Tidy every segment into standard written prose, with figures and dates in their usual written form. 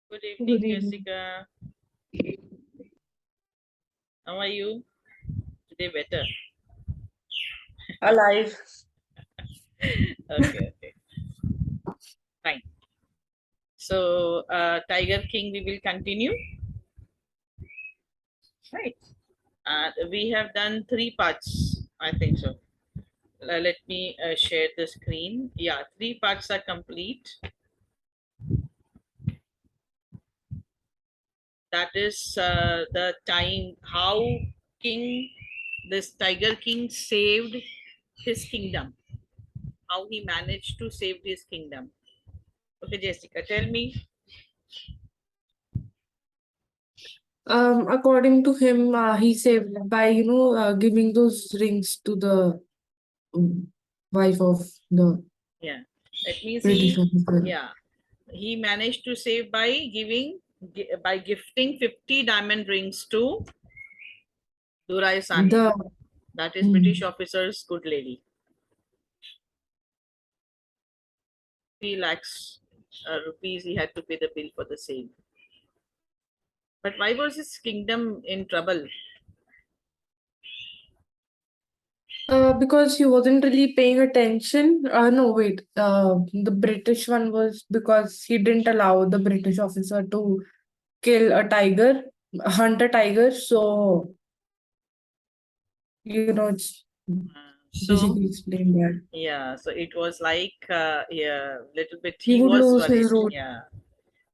Good Good evening, evening. Jessica. How are you? Today better. Alive. Okay, okay, fine. So, Tiger King, we will continue. Right. We have done 3 parts, I think so. Let me share the screen. Yeah, 3 parts are complete. That is the time how this Tiger King saved his kingdom. How he managed to save his kingdom. Okay, Jessica, tell me. According to him, he saved by giving those rings to the um, wife of the Yeah, that means British officer. yeah, he managed to save by by gifting 50 diamond rings to Durai Sani. The That is British mm, officer's good lady. 3 lakhs rupees he had to pay the bill for the same. But why was his kingdom in trouble? because he wasn't really paying attention. No, wait. The British one was because he didn't allow the British officer to kill a tiger, hunt a tiger. So it's So basically explained that yeah, so it was like yeah, little bit. he He would was lose worried. his road. Yeah,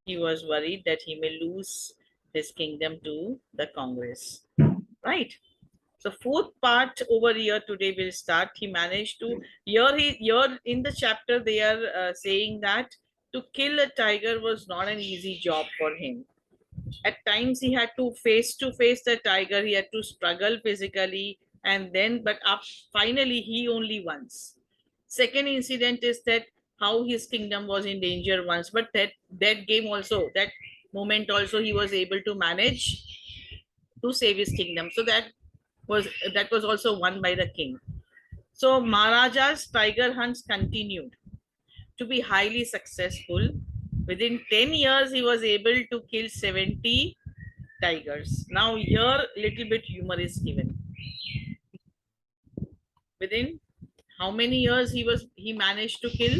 he was worried that he may lose his kingdom to the Congress. Right. So fourth part over here today will start. He managed to here in the chapter they are saying that to kill a tiger was not an easy job for him. At times he had to face the tiger. He had to struggle physically, and then but up finally he only once. Second incident is that how his kingdom was in danger once, but that game also that moment also he was able to manage to save his kingdom. So was that was also won by the king. So Maharaja's tiger hunts continued to be highly successful. Within 10 years, he was able to kill 70 tigers. Now here little bit humor is given. Within how many years he managed to kill?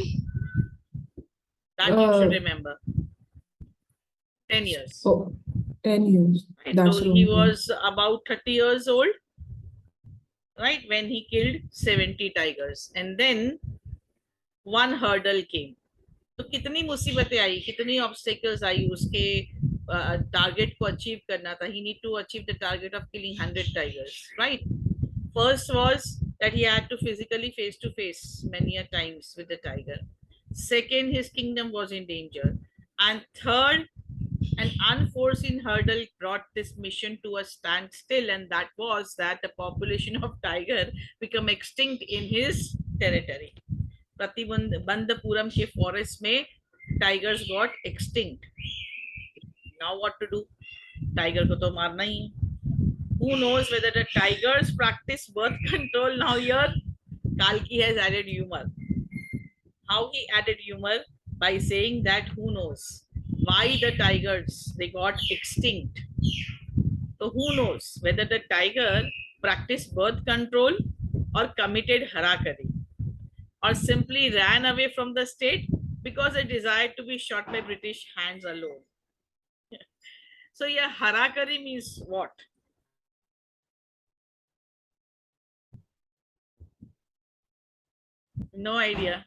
That you should Uh, remember. 10 years. oh, 10 years. Right. So That's a he long time. was about 30 years old, right, when he killed 70 tigers. And then one hurdle came. तो कितनी मुसीबतें आई, कितनी obstacles आई उसके target को achieve करना था. He need to achieve the target of killing 100 tigers, right? First was that he had to physically face to face many a times with the tiger. Second, his kingdom was in danger. And third, an unforeseen hurdle brought this mission to a standstill, and that was that the population of tiger become extinct in his territory. Pratibandapuram के forest में tigers got extinct. Now what to do? Tiger को तो मारना ही है. Who knows whether the tigers practice birth control? Now here Kalki has added humor. How he added humor? By saying that who knows why the tigers they got extinct. So who knows whether the tiger practiced birth control or committed harakiri or simply ran away from the state because it desired to be shot by British hands alone. So yeah, harakiri means what? No idea.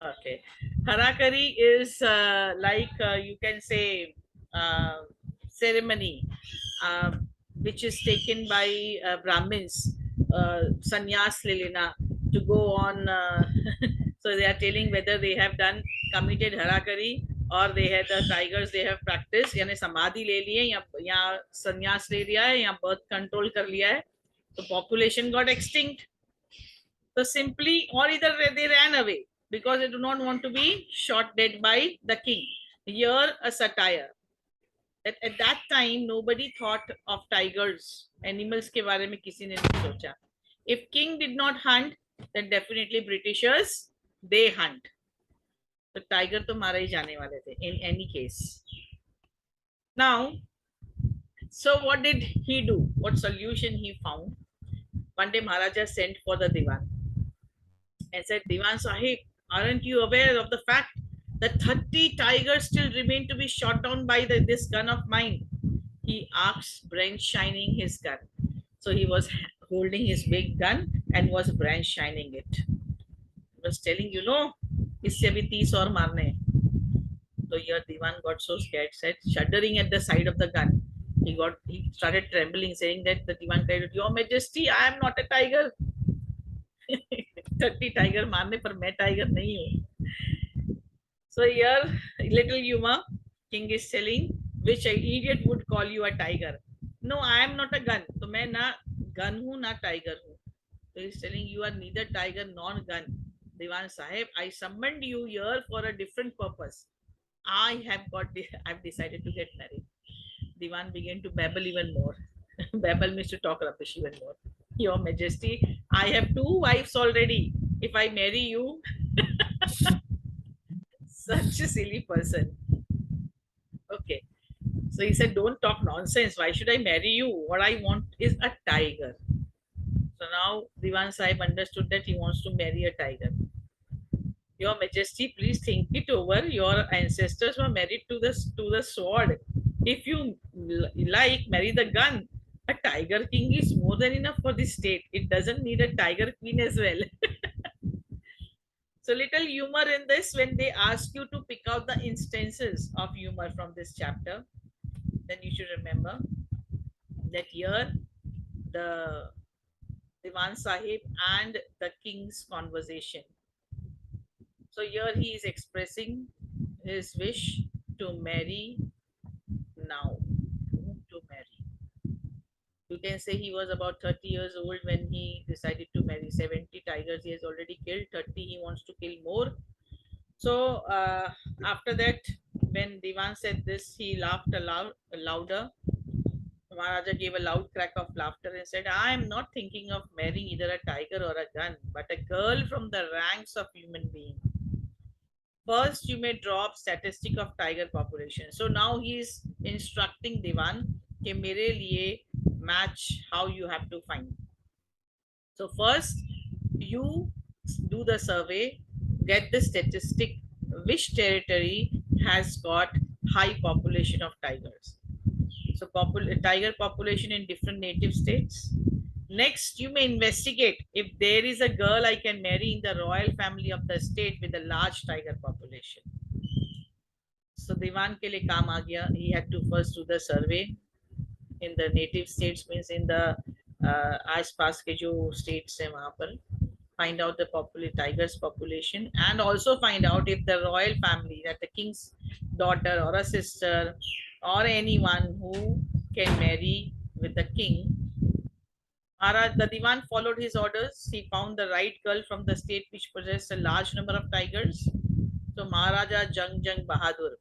Okay. Harakari is like you can say ceremony uh, which is taken by Brahmins, sannyas lilina, to go on. So they are telling whether they have done committed harakari or they had the tigers they have practiced. यानी समाधि ले लिए या संन्यास ले लिया है या birth control कर लिया है. The population got extinct. So simply, or either they ran away because they do not want to be shot dead by the king. Here, a satire that at that time nobody thought of tigers, animals के बारे में किसी ने नहीं सोचा. If king did not hunt, then definitely Britishers they hunt. तो tiger तो मारे ही जाने वाले थे in any case. Now, so what did he do? What solution he found? One day Maharaja sent for the Diwan and said, Diwan Sahib, aren't you aware of the fact that 30 tigers still remain to be shot down by this gun of mine? He asked, branch shining his gun. So he was holding his big gun and was branch shining it. He was telling, you know, इससे अभी 30 और मारने हैं. So your Diwan got so scared, said, shuddering at the sight of the gun. He started trembling, saying that the Diwan cried, Your Majesty, I am not a tiger. 30 tiger मारने पर मैं tiger नहीं हूँ. So here, little Yuma, king is telling, which idiot would call you a tiger? No, I am not a gun. तो मैं ना gun हूँ ना tiger हूँ. So he's telling you are neither tiger nor gun. Diwan Sahib, I summoned you here for a different purpose. I've decided to get married. Diwan began to babble even more. Babble means to talk rubbish even more. Your Majesty, I have 2 wives already. If I marry you, such a silly person. Okay. So he said, don't talk nonsense. Why should I marry you? What I want is a tiger. So now Diwan Sahib understood that he wants to marry a tiger. Your Majesty, please think it over. Your ancestors were married to the sword. If you like, marry the gun. A tiger king is more than enough for the state. It doesn't need a tiger queen as well. So little humor in this when they ask you to pick out the instances of humor from this chapter, then you should remember that here the Diwan Sahib and the king's conversation. So here he is expressing his wish to marry now. To marry. You can say he was about 30 years old when he decided to marry. 70 tigers he has already killed, 30 he wants to kill more. So after that, when Diwan said this, he laughed louder. Maharaja gave a loud crack of laughter and said, I am not thinking of marrying either a tiger or a gun, but a girl from the ranks of human being. First, you may draw up statistic of tiger population. So now he is instructing Diwan कि मेरे लिए match how you have to find. So first, you do the survey, get the statistic which territory has got high population of tigers. So tiger population in different native states. Next, you may investigate if there is a girl I can marry in the royal family of the state with a large tiger population. So Diwan ke liye kaam aa gaya. He had to first do the survey in the native states, means in the आस-पास के जो states हैं वहाँ पर, find out the tigers population and also find out if the royal family, that the king's daughter or a sister or anyone who can marry with the king. Maharaj, the Diwan followed his orders. He found the right girl from the state which possessed a large number of tigers. So Maharaja Jung Bahadur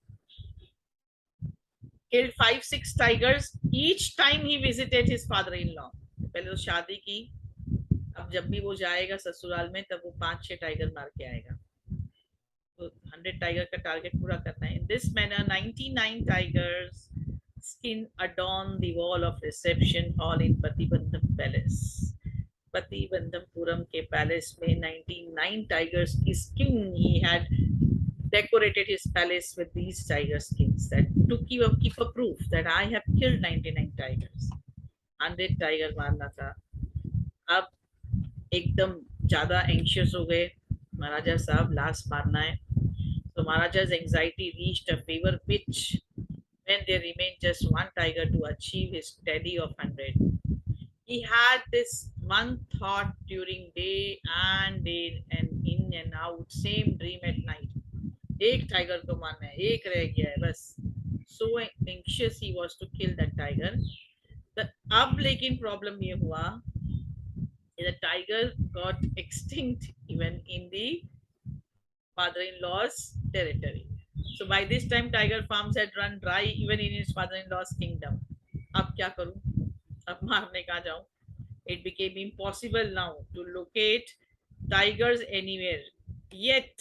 killed 5-6 tigers each time he visited his father-in-law. पहले तो शादी की, अब जब भी वो जाएगा ससुराल में तब वो 5-6 टाइगर मार के आएगा. तो 100 टाइगर का टारगेट पूरा करना है. In this manner, 99 tigers skin adorn the wall of reception hall in Patibandham Palace. Patibandhampuram के पैलेस में 99 tigers की skin he had decorated his palace with these tiger skins, that to keep a proof that I have killed 99 tigers. 100 tiger मारना था. अब एकदम ज्यादा anxious हो गए महाराजा साहब, लास्ट मारना है. So Maharaja's anxiety reached a fever pitch when there remained just one tiger to achieve his tally of 100. He had this one thought during day and in and out, same dream at night. एक tiger को मारना है, एक रह गया है बस. So anxious he was to kill that tiger. अब लेकिन प्रॉब्लम ये हुआ, the tiger got extinct even in the father-in-law's territory. So by this time tiger farms had run dry even in his father-in-law's kingdom. अब क्या करूं, अब मारने कहाँ जाऊं? It became impossible now to locate tigers anywhere. Yet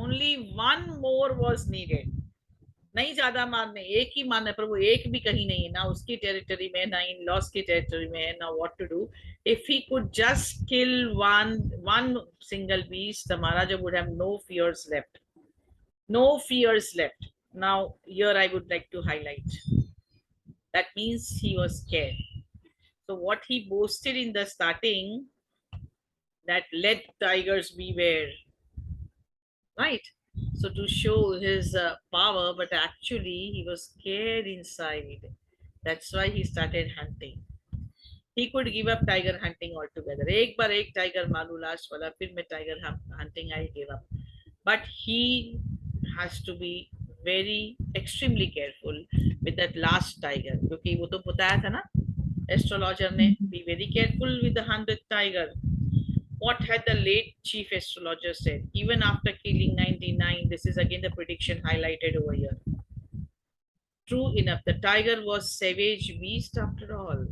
only one more was needed. नहीं ज्यादा मारने, एक ही मारने, पर वो एक भी कहीं नहीं है, ना उसकी टेरिटरी में, ना इन लॉस की टेरिटरी में, ना what to do. If he could just kill one single beast, the maharaja would have no fears left. No fears left. Now here I would like to highlight, that means he was scared. So what he boasted in the starting, that let tigers beware, right? So to show his power, but actually he was scared inside. That's why he started hunting. He could give up tiger hunting altogether. एक बार एक tiger मारू last वाला, फिर मैं tiger hunting I gave up. But he has to be very extremely careful with that last tiger, क्योंकि वो तो बताया था ना astrologer ने, be very careful with the 100th tiger. What had the late chief astrologer said? Even after killing 99, this is again the prediction highlighted over here. True enough, the tiger was savage beast after all.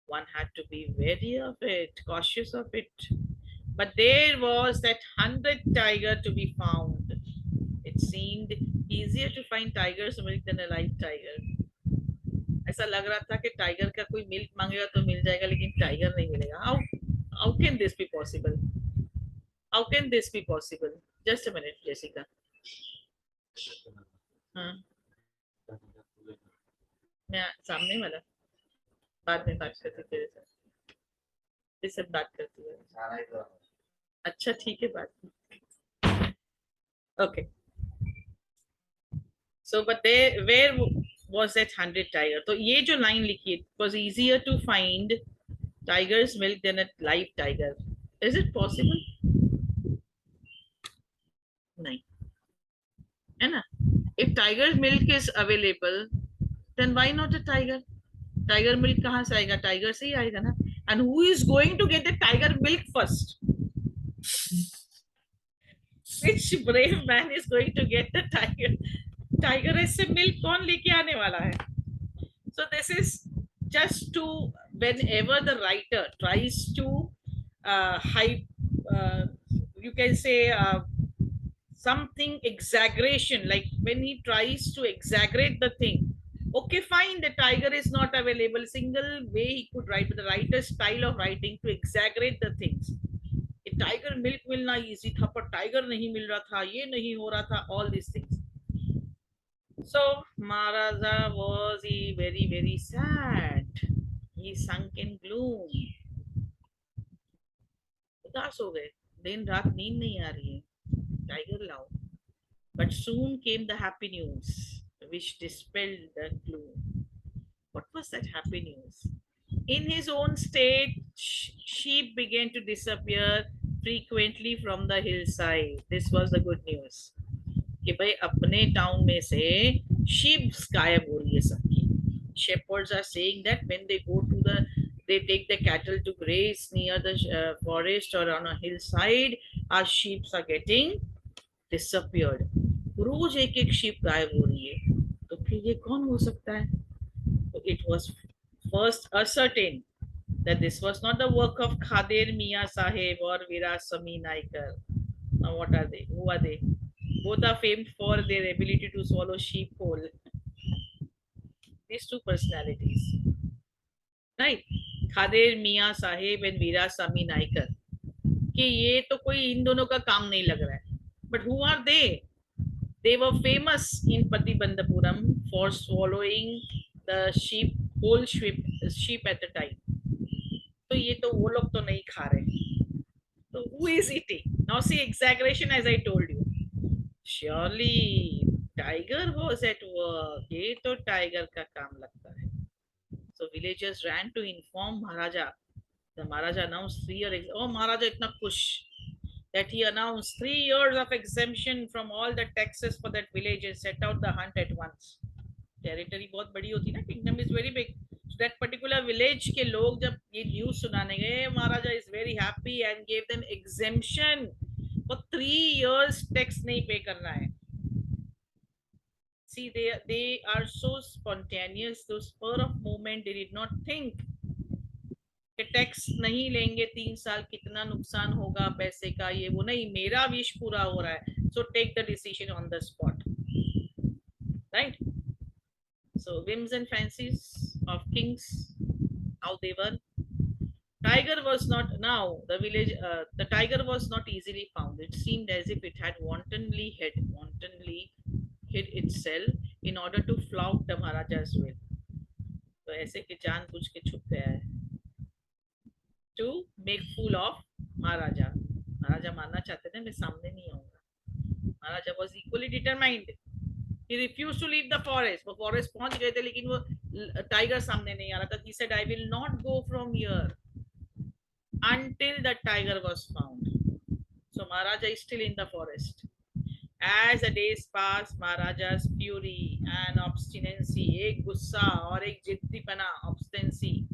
One had to be wary of it, cautious of it. But there was that 100th tiger to be found. It seemed easier to find tiger's milk than a live tiger. ऐसा लग रहा था कि tiger का कोई milk मांगेगा तो मिल जाएगा, लेकिन टाइगर नहीं मिलेगा. How can this be possible? How can this be possible? Just a minute, Jessica. हाँ, मैं सामने वाला बाद में बात करती तेरे साथ, इससे बात करती है. अच्छा ठीक है, बात. Okay. So but there, where was that 100 tiger? तो ये जो लाइन लिखी है, it was easier to find tiger's milk than a live tiger. Is it possible? नहीं, है ना? If tiger's milk is available, then why not a tiger? Tiger milk कहाँ से आएगा? Tiger से ही आएगा ना? And who is going to get the tiger milk first? Which brave man is going to get the tiger से milk कौन लेके आने वाला है? So this is just to, whenever the writer tries to hype, you can say something exaggeration, like when he tries to exaggerate the thing. Okay, fine, the tiger is not available. Single way he could write, but the writer's style of writing to exaggerate the things. Tiger milk मिलना easy था, पर tiger नहीं मिल रहा था, ये नहीं हो रहा था, all these things. So Maharaja was very very sad. He sunk in gloom. उदास हो गए, दिन रात नींद नहीं आ रही है, टाइगर लाओ. But soon came the happy news, which dispelled the gloom. What was that happy news? In his own state, sheep began to disappear frequently from the hillside. This was the good news. कि भाई अपने town में से sheep गायब हो रही है सबकी. Shepherds are saying that when they go to they take the cattle to graze near the forest or on a hillside, our sheep are getting disappeared. रोज एक एक sheep गायब हो रही है, तो फिर ये कौन हो सकता है? So it was first ascertained that this was not the work of Khader Mia Sahib or Virasami Naikar. Now what are they? Who are they? Both are famed for their ability to swallow sheep whole. These two personalities, right? Khader Mia Sahib and Virasami Naikar. कि ये तो कोई इन दोनों का काम नहीं लग रहा है. But who are they? They were famous in Patibandapuram for swallowing the whole sheep at the time. तो ये तो वो लोग तो नहीं खा रहे. So who is eating? Now see exaggeration, as I told you. Surely tiger was at work. ये तो tiger का काम लगता है. So villagers ran to inform Maharaja. The Maharaja announced 3 years. Oh, Maharaja इतना खुश that he announced 3 years of exemption from all the taxes for that village and set out the hunt at once. Territory बहुत बड़ी होती है ना, kingdom is very big. So that particular village के लोग जब ये news सुनाने गए, Maharaja is very happy and gave them exemption for 3 years. Tax नहीं pay करना है. See, they are so spontaneous, so spur of moment. They did not think कि टैक्स नहीं लेंगे 3 साल, कितना नुकसान होगा पैसे का, ये वो नहीं. मेरा विश पूरा हो रहा है, So take the decision on the spot, right? So whims and fancies of kings, how they were. Tiger was not now the village. The tiger was not easily found. It seemed as if it had wantonly hid itself in order to flout the Maharaja's will. तो ऐसे कि जानबूझ के छुप गया है to make fool of Maharaja. Maharaja मानना चाहते थे मैं सामने नहीं आऊंगा. Maharaja was equally determined. He refused to leave the forest. वो forest पहुंच गए थे लेकिन वो tiger सामने नहीं आ रहा था. He said, I will not go from here until the tiger was found. So Maharaja is still in the forest. As the days passed, Maharaja's fury and obstinacy, एक गुस्सा और एक जिद्दीपना, obstinacy,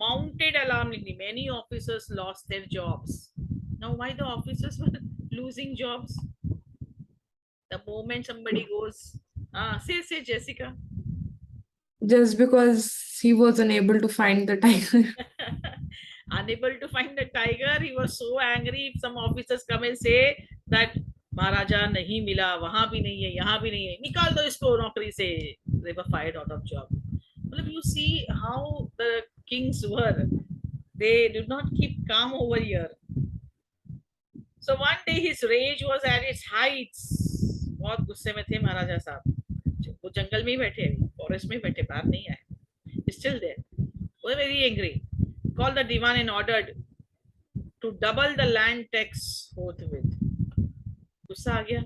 mounted alarmingly. Many officers lost their jobs. Now, why the officers were losing jobs? The moment somebody goes, say Jessica. Just because he was unable to find the tiger. Unable to find the tiger, he was so angry. If some officers come and say that महाराजा नहीं मिला, वहां भी नहीं है, यहाँ भी नहीं है, निकाल दो इसको नौकरी से. They were fired out of job. मतलब you see how the kings were. They did not keep calm over here. So one day his rage was at its heights. बहुत गुस्से में थे महाराजा साहब. वो जंगल में ही बैठे, फॉरेस्ट में बैठे, बाहर नहीं आए. Still there. Were very angry. Called the divan and ordered to double the land tax forthwith. गुस्सा आ गया,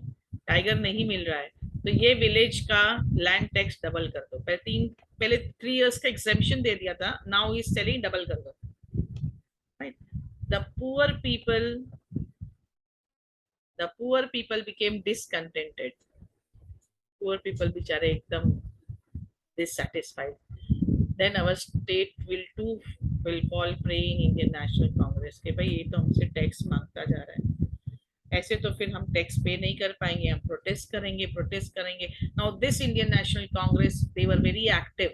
टाइगर नहीं मिल रहा है तो ये विलेज का लैंड टैक्स डबल कर दो. पहले 3 years का एग्जेम्पशन दे दिया था. नाउ इज सेलिंग डबल कर दो. Right. The poor people became discontented. Poor people बेचारे एकदम dissatisfied. Then our state will fall prey in Indian National Congress के भाई ये तो हमसे टैक्स मांगता जा रहा है, ऐसे तो फिर हम टैक्स पे नहीं कर पाएंगे, हम प्रोटेस्ट करेंगे. Now this Indian National Congress, they were very active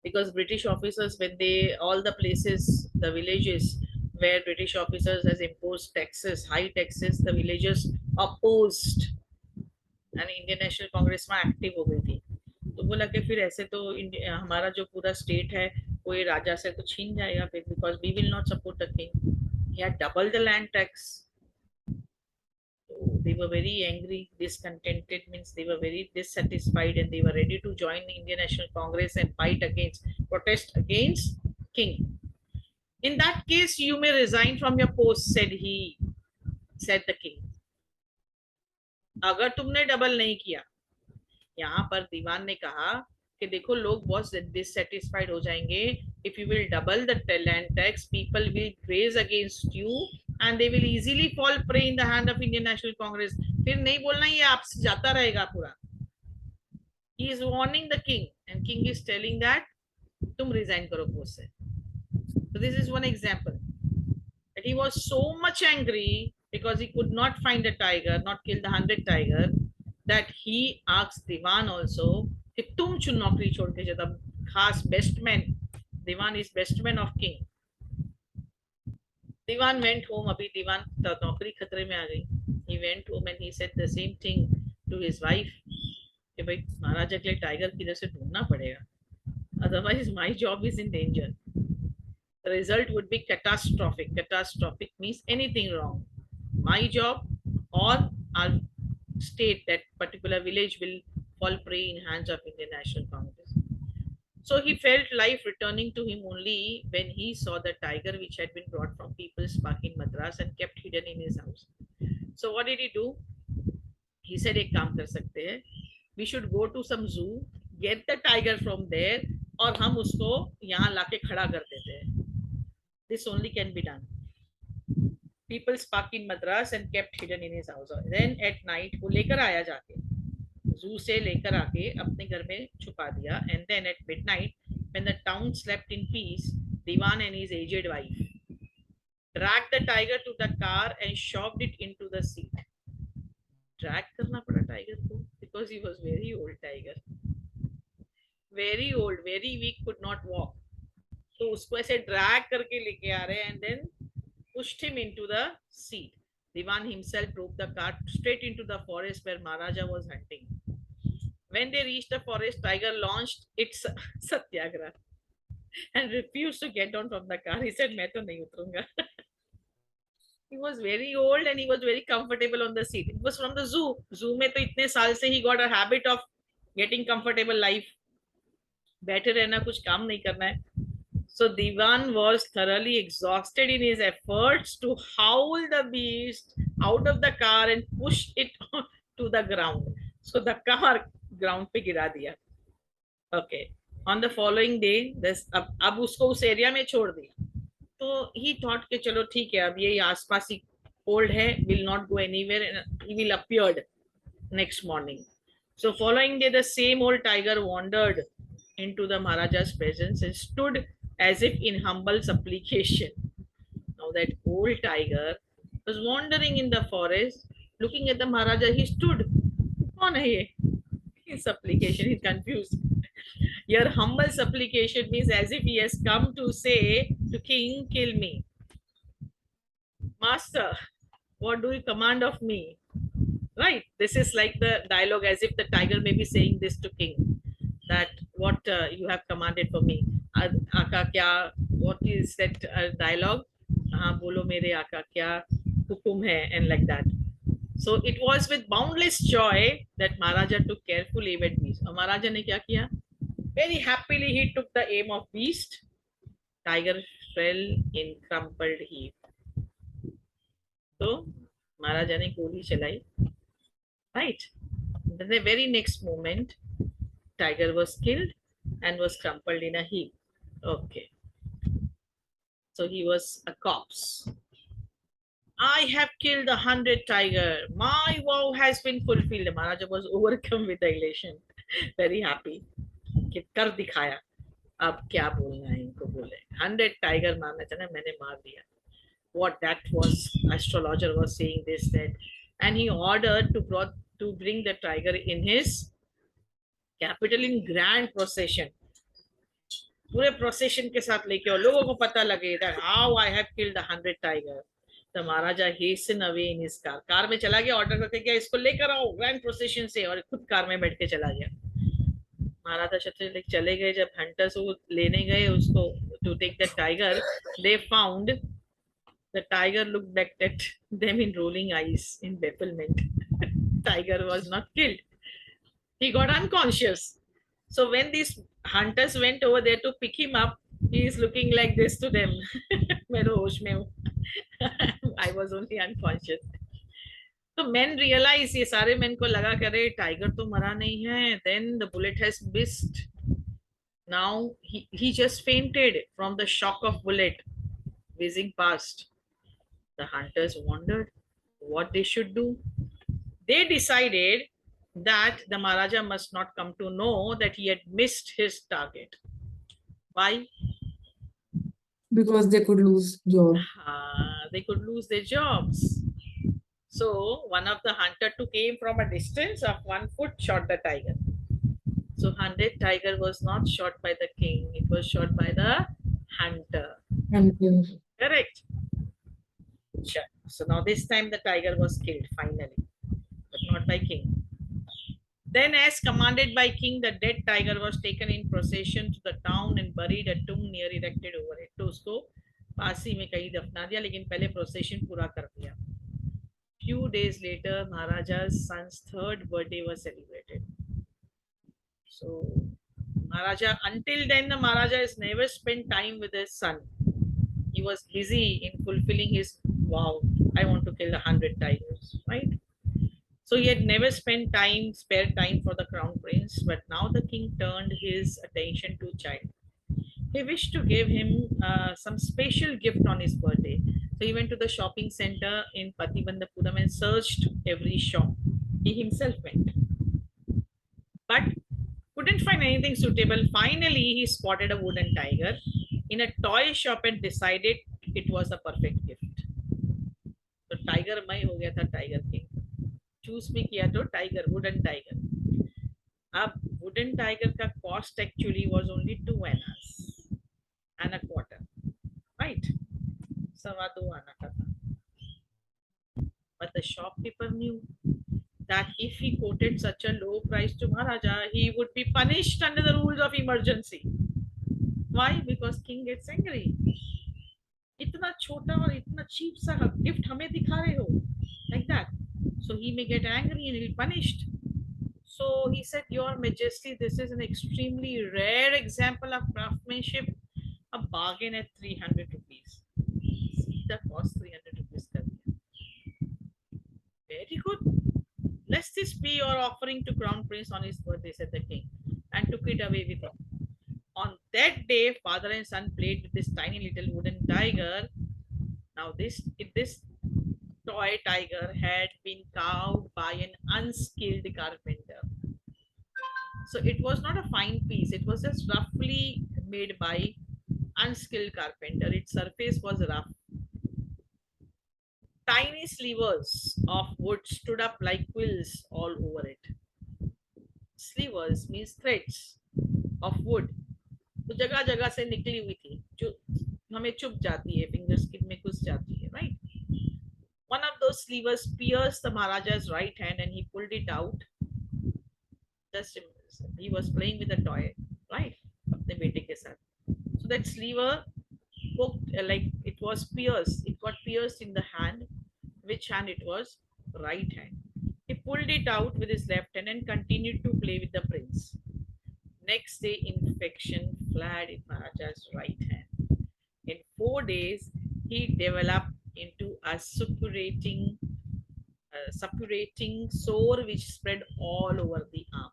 because British officers, when they all the places, the villages where British officers has imposed taxes, high taxes, the villagers opposed and Indian National Congress में active हो गई थी. तो बोला कि फिर ऐसे तो हमारा जो पूरा स्टेट है वो ये राजा से तो छीन जाएगा फिर, because we will not support the king. He had double the land tax. They were very angry, discontented means they were very dissatisfied, and they were ready to join the Indian National Congress and protest against king. In that case, you may resign from your post, said the king. अगर तुमने double नहीं किया. यहाँ पर दीवान ने कहा कि देखो लोग बहुत डिससेटिस्फाइड हो जाएंगे. If you will double the land tax, people will rage against you and they will easily fall prey in the hand of Indian National Congress. फिर नहीं बोलना ये आपसे जाता रहेगा पूरा. He is warning the king and king is telling that तुम resign करो पोस्ट से. So this is one example that he was so much angry because he could not find a tiger, not kill the 100 tiger, that he asked Diwan also कि तुम चुन नौकरी छोड़ के जाता. खास best man. Diwan is best man of king. Diwan went home. अभी Diwan नौकरी खतरे में आ गई. He went home and he said the same thing to his wife कि भाई महाराजा के लिए टाइगर किधर से ढूंढना पड़ेगा, otherwise my job is in danger. The result would be catastrophic. Catastrophic means anything wrong. My job or our state, that particular village, will fall prey in hands of Indian National Congress. So he felt life returning to him only when he saw the tiger which had been brought from People's Park in Madras and kept hidden in his house. So what did he do? He said, एक काम कर सकते हैं, we should go to some zoo, get the tiger from there, और हम उसको यहाँ लाके खड़ा कर देते हैं. This only can be done. People's Park in Madras and kept hidden in his house. Then at night वो लेकर आया जाके, zoo से लेकर आके अपने घर में छुपा दिया. And then at midnight, when the town slept in peace, Diwan and his aged wife dragged the tiger to the car and shoved it into the seat. Drag करना पड़ा tiger को because he was very old tiger, very old, very weak, could not walk. तो उसको ऐसे drag करके लेके आ रहे हैं and then pushed him into the seat. Diwan himself drove the cart straight into the forest where Maharaja was hunting. When they reached the forest, Tiger launched its satyagrah and refused to get down from the car. He said, "मैं तो नहीं उतरूंगा." He was very old and he was very comfortable on the seat. It was from the zoo. Zoo में तो इतने साल से he got a habit of getting comfortable life. बैठे रहना, कुछ काम नहीं करना है. So Diwan was thoroughly exhausted in his efforts to howl the beast out of the car and push it to the ground. So the car ground पे गिरा दिया. Okay. On the following day, this अब उसको उस area में छोड़ दिया. तो he thought कि चलो ठीक है, अब ये आसपास ही old है, will not go anywhere, and he will appeared next morning. So following day, the same old tiger wandered into the Maharaja's presence and stood as if in humble supplication. Now that old tiger was wandering in the forest, looking at the Maharaja. He stood. कौन है ये? His supplication. He's confused. Your humble supplication means as if he has come to say to king, kill me. Master, what do you command of me? Right? This is like the dialogue as if the tiger may be saying this to king, that what you have commanded for me. Aka kya, what is that dialogue? Bolo mere aka kya hukum hai, and like that. So it was with boundless joy that Maharaja took careful aim at beast. और Maharaja ने क्या किया? Very happily he took the aim of beast. Tiger fell in crumpled heap. So Maharaja ने गोली चलाई. Right. Then the very next moment, tiger was killed and was crumpled in a heap. Okay. So he was a corpse. I have killed 100 tiger. My vow has been fulfilled. Maharaja was overcome with elation. Very happy. कि कर दिखाया. अब क्या बोलना है इनको बोले. 100 tiger मारना चाहिए, मैंने मार दिया. What that was, astrologer was saying this, that, and he ordered to bring the tiger in his capital in grand procession. पूरे procession के साथ लेके और लोगों को पता लगे that how I have killed 100 tiger. The Maharaja hastened away in his car. Car में चला गया, ऑर्डर करके गया, इसको लेकर आओ ग्रैंड प्रोसेशन से, और खुद कार में बैठ के चला गया. महाराजा छत्रसाल चले गए. जब हंटर्स को लेने गए उसको to take the tiger, they found the tiger looked back at them in rolling eyes in bafflement. Tiger was not killed. He got unconscious. So when these hunters went over there to pick him up, he is looking like this to them. मैं तो होश में हूँ. I was only unconscious. तो men realize, ये सारे men को लगा करे tiger तो मरा नहीं है. Then the bullet has missed. Now he just fainted from the shock of bullet whizzing past. The hunters wondered what they should do. They decided that the Maharaja must not come to know that he had missed his target. Why? Because they could lose job. They could lose their jobs. So one of the hunter took aim from a distance of 1 foot, shot the tiger. So 100 tiger was not shot by the king, it was shot by the hunter. Correct. Sure. So now this time the tiger was killed finally, but not by king. Then as commanded by king, the dead tiger was taken in procession to the town and buried at tomb near erected over it. तो उसको पासी में कहीं दफना दिया, लेकिन पहले procession पूरा कर दिया. Few days later, Maharaja's son's 3rd birthday was celebrated. So Maharaja, until then, the Maharaja has never spent time with his son. He was busy in fulfilling his vow. I want to kill 100 tigers, right? So he had never spare time for the crown prince, but now the king turned his attention to child. He wished to give him some special gift on his birthday. So he went to the shopping center in Patibandapuram and searched every shop. He himself went, but couldn't find anything suitable. Finally, he spotted a wooden tiger in a toy shop and decided it was the perfect gift. So tiger मैं हो गया था tiger king. Choose भी किया तो tiger, wooden tiger. अब wooden tiger का cost actually was only 2 annas and a quarter, right? 2.25 आना का था. the shopkeeper knew that if he quoted such a low price to Maharaja, he would be punished under the rules of emergency. Why? Because king gets angry. इतना छोटा और इतना cheap सा gift हमें दिखा रहे हो, like that. So he may get angry and he'll be punished. So he said, Your Majesty, this is an extremely rare example of craftsmanship. A bargain at 300 rupees. See the cost 300 rupees. Very good. Let this be your offering to Crown Prince on his birthday, said the king, and took it away with him. On that day, father and son played with this tiny little wooden tiger. Now, this toy tiger had been carved by an unskilled carpenter. So it was not a fine piece, it was just roughly made by unskilled carpenter. Its surface was rough. Tiny slivers of wood stood up like quills all over it. Slivers means threads of wood. तो जगह जगह से निकली हुई थी जो हमें चुप जाती है, फिंगर स्किन में घुस जाती है, right? One of those slivers pierced the Maharaja's right hand and he pulled it out. Just he was playing with a toy, right? अपने बेटे के साथ. So that sliver poked, like it was pierced. It got pierced in the hand. Which hand it was? Right hand. He pulled it out with his left hand and continued to play with the prince. Next day, infection flared in Maharaja's right hand. In 4 days, he developed into a suppurating sore which spread all over the arm.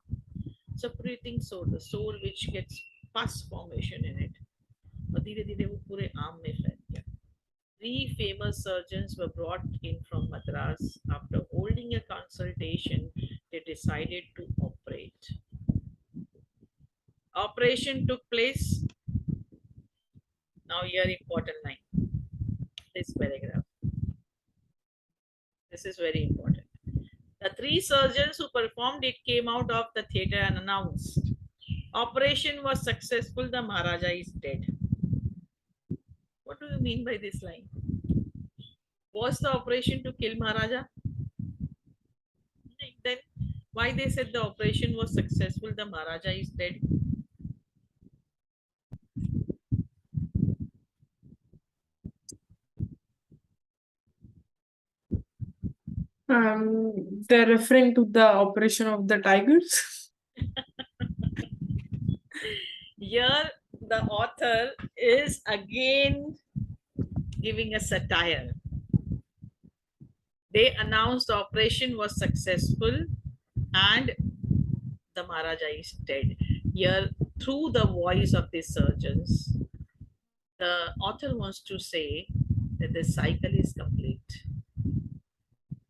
Suppurating sore, the sore which gets pus formation in it. और धीरे धीरे वो पूरे arm में फैल गया. 3 famous surgeons were brought in from Madras. After holding a consultation, they decided to operate. Operation took place. Now here important line. This paragraph. This is very important. The 3 surgeons who performed it came out of the theatre and announced, Operation was successful, the Maharaja is dead. What do you mean by this line? Was the operation to kill Maharaja? Then why they said the operation was successful, the Maharaja is dead? They're referring to the operation of the tigers. Here the author is again giving a satire. They announced the operation was successful and the Maharaja is dead. Here, through the voice of the surgeons, the author wants to say that the cycle is complete.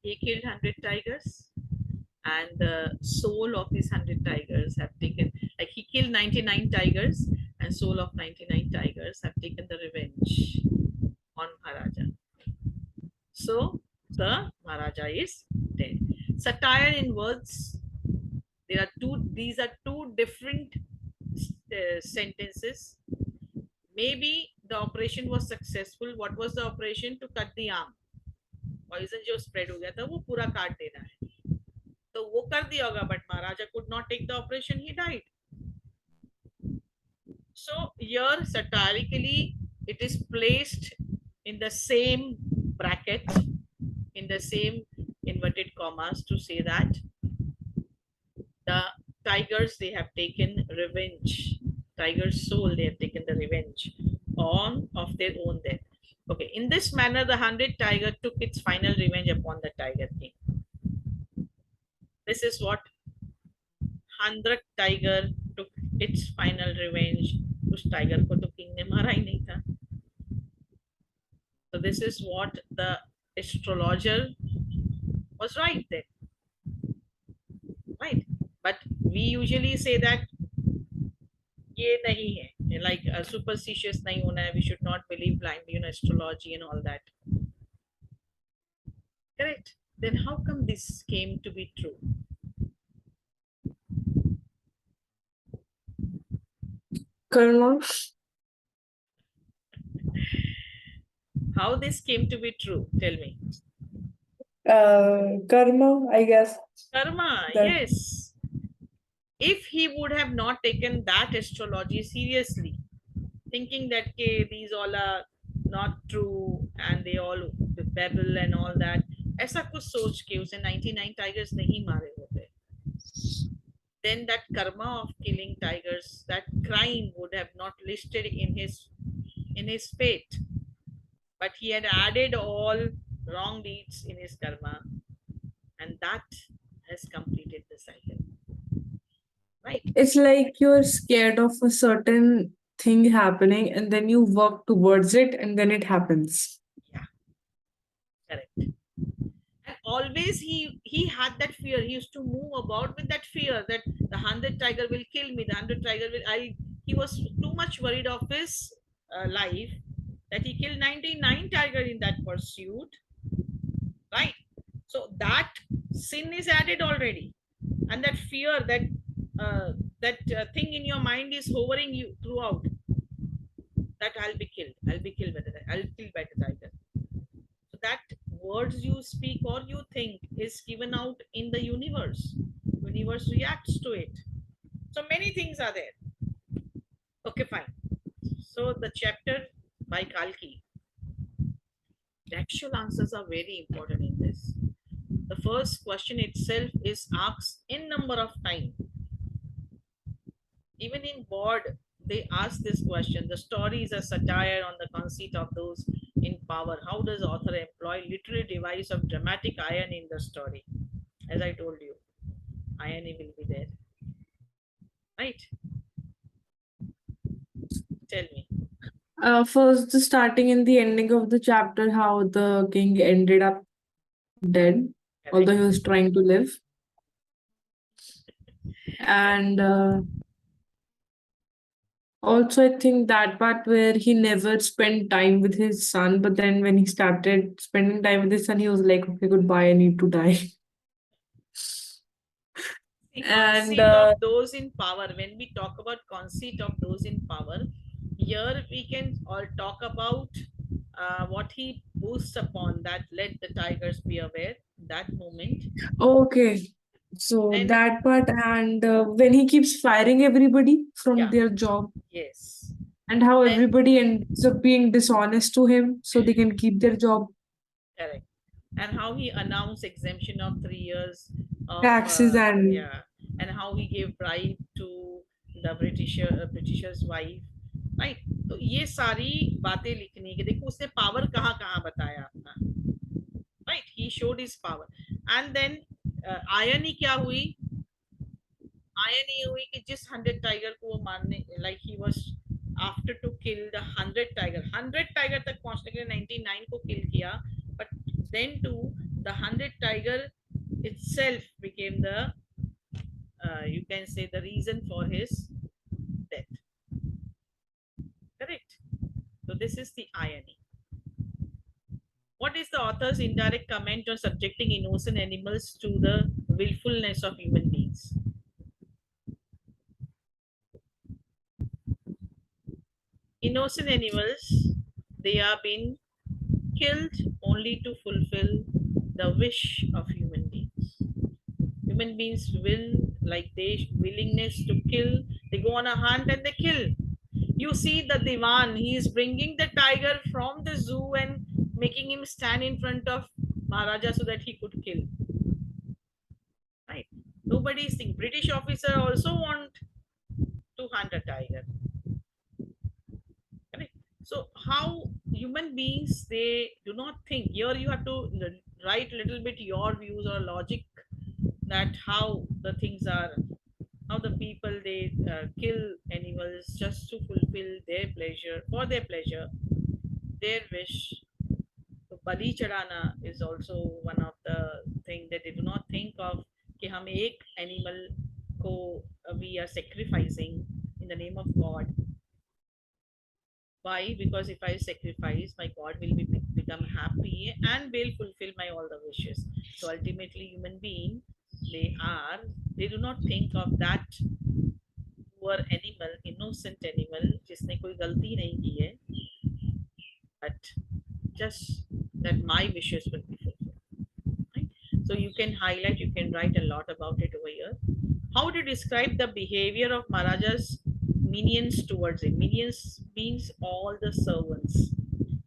He killed 100 tigers, and the soul of these 100 tigers have taken, like he killed 99 tigers, and soul of 99 tigers have taken the revenge on Maharaja. So the Maharaja is dead. Satire in words. These are two different sentences. Maybe the operation was successful. What was the operation? To cut the arm. Poison जो spread हो गया था वो पूरा काट देना है, तो वो कर दिया होगा, but Maharaja could not take the operation, he died. So here satirically it is placed in the same bracket, in the same inverted commas, to say that the tigers, they have taken revenge. Tiger's soul, they have taken the revenge of their own death. Okay, in this manner, the 100 tiger took its final revenge upon the tiger king. This is what 100 tiger took its final revenge. उस tiger को तो king ने मारा ही नहीं था. So this is what the astrologer was right then. Right? But we usually say that ये नहीं है, like superstitious नहीं होना है, we should not believe blindly in astrology and all that. Correct? Then how come this came to be true? Karma. How this came to be true? Tell me. Karma, I guess. Karma, That yes. If he would have not taken that astrology seriously, thinking that okay, these all are not true and they all babble and all that, ऐसा कुछ सोच के उसे 99 tigers नहीं मारे होते, then that karma of killing tigers, that crime would have not listed in his fate. But he had added all wrong deeds in his karma, and that has completed the cycle. Right? it's like you're scared of a certain thing happening and then you work towards it and then it happens. Yeah, correct. And always he had that fear. He used to move about with that fear that the 100 tiger will kill me. The 100 tiger will. I. He was too much worried of his life that he killed 99 tiger in that pursuit. Right. So that sin is added already, and that fear, that thing in your mind is hovering you throughout. That I'll be killed. I'll be killed by the. I'll kill by the tiger. So that words you speak or you think is given out in the universe. Universe reacts to it. So many things are there. Okay, fine. So the chapter by Kalki, the actual answers are very important in this. The first question itself is asked in number of time. Even in board, they ask this question. The story is a satire on the conceit of those in power. How does author employ literary device of dramatic irony in the story? As I told you, irony will be there. Right? Tell me. First, the starting and the ending of the chapter, how the king ended up dead, Correct. although he was trying to live. And also, I think that part where he never spent time with his son, but then when he started spending time with his son, he was like, okay, goodbye, I need to die. The And conceit of those in power. When we talk about conceit of those in power, here we can all talk about what he boasts upon, that let the tigers be aware, that moment. okay, so Then, that part, and when he keeps firing everybody from yeah, their job, yes. and how Then, everybody ends up being dishonest to him so they can keep their job. correct. And how he announced exemption of 3 years of, Taxes and yeah, and how he gave bribe to the Britisher's wife. Right, तो ये सारी बातें लिखनी कि देखो उसने power कहाँ कहाँ बताया अपना. Right, he showed his power. And then irony क्या हुई, आयरनी हुई कि जिस 100 टाइगर को वो मारने, like he was after to kill the 100 tiger, 100 tiger तक पहुंचने के लिए 99 को किल किया, but then to the 100 tiger itself became the, you can say, the reason for his death. Correct. So this is the irony. What is the author's indirect comment on subjecting innocent animals to the willfulness of human beings? Innocent animals, they are being killed only to fulfill the wish of human beings. Human beings will, like their willingness to kill, they go on a hunt and they kill. You see the Diwan, he is bringing the tiger from the zoo and making him stand in front of Maharaja so that he could kill. Right? Nobody is thinking. British officer also want to hunt a tiger. Correct? So how human beings, they do not think. Here you have to write a little bit your views or logic, that how the things are, how the people, they kill animals just to fulfill their pleasure, for their pleasure, their wish. So bali chadana is also one of the thing that they do not think of कि हम एक animal को we are sacrificing in the name of God. Why? Because if I sacrifice, my God will become happy and will fulfill my all the wishes. So ultimately, human being, they do not think of that poor animal, innocent animal, जिसने कोई गलती नहीं की है, but just that my wishes will be fulfilled. Right? So you can highlight, you can write a lot about it over here. How would you describe the behavior of Maharaja's minions towards him? Minions means all the servants,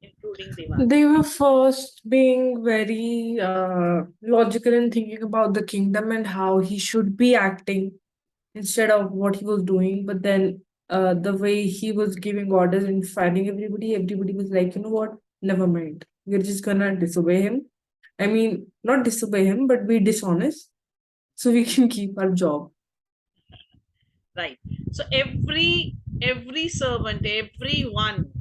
including Diwan. They were first being very logical and thinking about the kingdom and how he should be acting instead of what he was doing. But then the way he was giving orders and firing everybody, everybody was like, you know what? Never mind. We're just gonna disobey him. I mean, not disobey him, but be dishonest so we can keep our job. Right. So every servant, everyone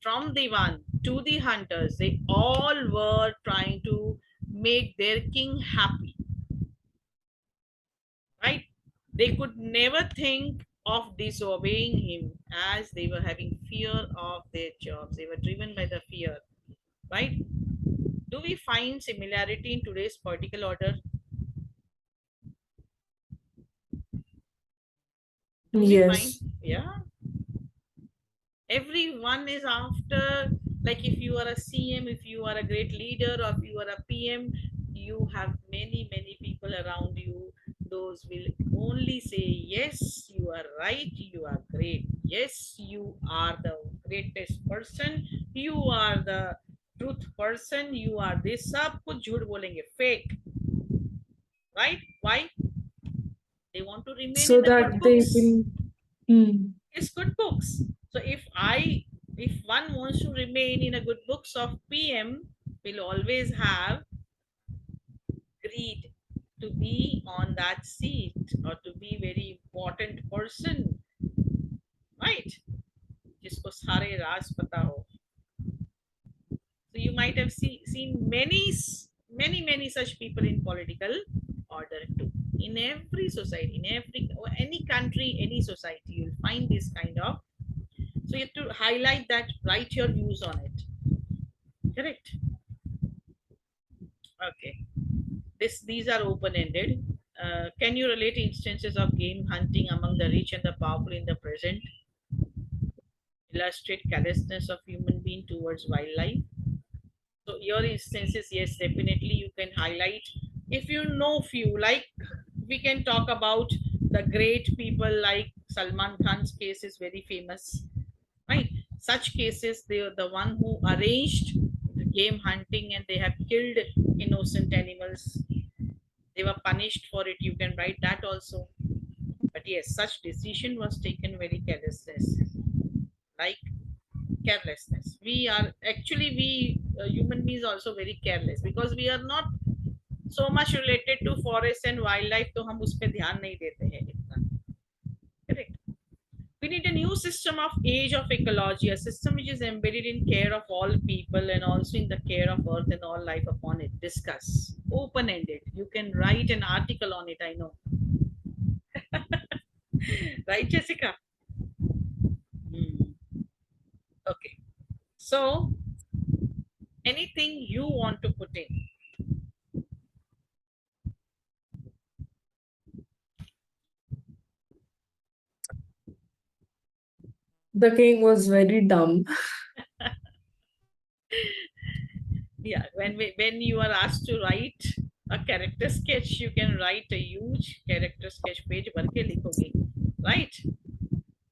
from the one to the hunters, they all were trying to make their king happy. Right? They could never think of disobeying him, as they were having fear of their jobs. They were driven by the fear. Right? Do we find similarity in today's political order? Do we find? Yes. Yeah. Everyone is after, like, if you are a CM, if you are a great leader, or if you are a PM, you have many people around you. Those will only say, yes, you are right, you are great, yes, you are the greatest person, you are the truth person, you are this. सब कुछ झूठ बोलेंगे, fake. Right? Why? They want to remain in So the good that they books. can. Hmm. Is good books. So if one wants to remain in a good books of PM, will always have greed to be on that seat or to be very important person, right? जिसको सारे राज पता हो. So you might have seen many such people in political order too. In every society, in every or any country, any society, you'll find this kind of. So you have to highlight that, write your views on it. Correct. Okay. These are open-ended. Can you relate instances of game hunting among the rich and the powerful in the present? Illustrate carelessness of human being towards wildlife. So your instances, yes, definitely you can highlight. If you know few, like we can talk about the great people like Salman Khan's case is very famous, right? Such cases, they are the one who arranged the game hunting and they have killed innocent animals. They were punished for it. You can write that also. But yes, such decision was taken very carelessness, like carelessness. We are actually, we human beings also very careless because we are not so much related to forest and wildlife, तो हम उस पे ध्यान नहीं देते हैं इतना. Correct. We need a new system of age of ecology, a system which is embedded in care of all people and also in the care of earth and all life upon it. Discuss. Open-ended. You can write an article on it, I know. Right, Jessica? Okay. So, anything you want to put in? The king was very dumb. Yeah, when you are asked to write a character sketch, you can write a huge character sketch page भर के लिखोगे, right?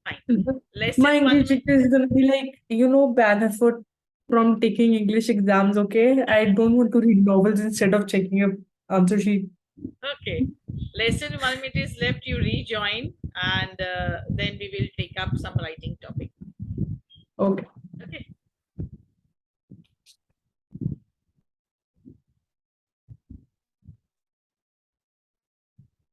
Fine. My Lesson English one. teacher is gonna be like, bad effort from taking English exams, okay? I don't want to read novels instead of checking your answer sheet. Okay. Lesson 1 minute is left. You rejoin, and then we will take up some writing topic. Okay.